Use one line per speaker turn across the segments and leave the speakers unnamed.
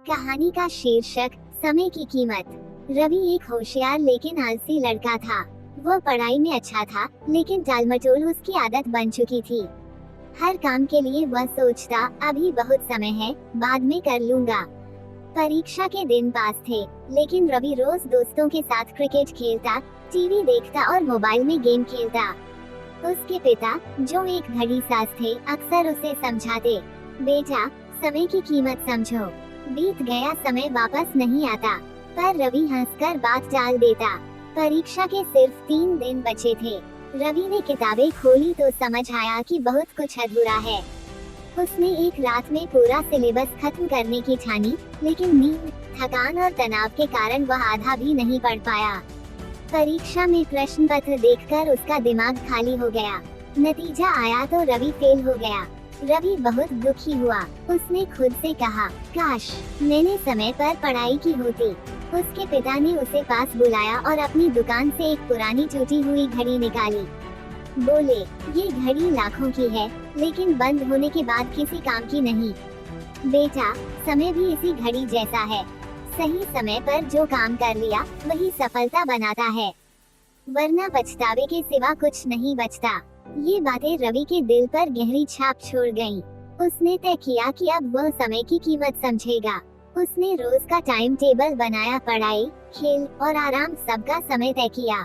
कहानी का शीर्षक समय की कीमत। रवि एक होशियार लेकिन आलसी लड़का था। वह पढ़ाई में अच्छा था, लेकिन टालमटोल उसकी आदत बन चुकी थी। हर काम के लिए वह सोचता, अभी बहुत समय है, बाद में कर लूंगा। परीक्षा के दिन पास थे, लेकिन रवि रोज दोस्तों के साथ क्रिकेट खेलता, टीवी देखता और मोबाइल में गेम खेलता। उसके पिता, जो एक घड़ी साज थे, अक्सर उसे समझाते, बेटा, समय की कीमत समझो, बीत गया समय वापस नहीं आता। पर रवि हंसकर बात टाल देता। परीक्षा के सिर्फ 3 दिन बचे थे। रवि ने किताबें खोली तो समझ आया कि बहुत कुछ अधूरा है। उसने एक रात में पूरा सिलेबस खत्म करने की ठानी, लेकिन नींद, थकान और तनाव के कारण वह आधा भी नहीं पढ़ पाया। परीक्षा में प्रश्न पत्र देखकर उसका दिमाग खाली हो गया। नतीजा आया तो रवि फेल हो गया। रवि बहुत दुखी हुआ। उसने खुद से कहा, काश मैंने समय पर पढ़ाई की होती। उसके पिता ने उसे पास बुलाया और अपनी दुकान से एक पुरानी टूटी हुई घड़ी निकाली। बोले, ये घड़ी लाखों की है, लेकिन बंद होने के बाद किसी काम की नहीं। बेटा, समय भी इसी घड़ी जैसा है। सही समय पर जो काम कर लिया, वही सफलता बनाता है, वरना पछतावे के सिवा कुछ नहीं बचता। ये बातें रवि के दिल पर गहरी छाप छोड़ गईं। उसने तय किया कि अब वह समय की कीमत समझेगा। उसने रोज का टाइम टेबल बनाया, पढ़ाई, खेल और आराम सबका समय तय किया।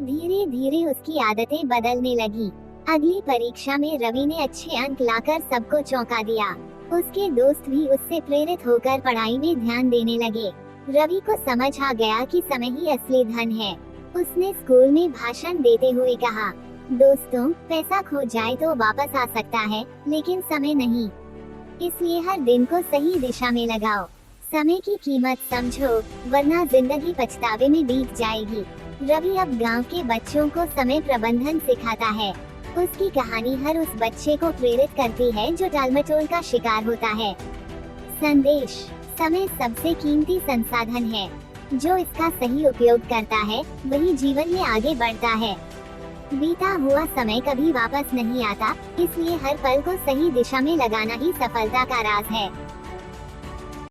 धीरे धीरे उसकी आदतें बदलने लगी। अगली परीक्षा में रवि ने अच्छे अंक लाकर सबको चौंका दिया। उसके दोस्त भी उससे प्रेरित होकर पढ़ाई में ध्यान देने लगे। रवि को समझ आ गया कि समय ही असली धन है। उसने स्कूल में भाषण देते हुए कहा, दोस्तों, पैसा खो जाए तो वापस आ सकता है, लेकिन समय नहीं। इसलिए हर दिन को सही दिशा में लगाओ। समय की कीमत समझो, वरना जिंदगी पछतावे में बीत जाएगी। रवि अब गांव के बच्चों को समय प्रबंधन सिखाता है। उसकी कहानी हर उस बच्चे को प्रेरित करती है जो टालमटोल का शिकार होता है। संदेश: समय सबसे कीमती संसाधन है। जो इसका सही उपयोग करता है, वही जीवन में आगे बढ़ता है। बीता हुआ समय कभी वापस नहीं आता, इसलिए हर पल को सही दिशा में लगाना ही सफलता का राज है।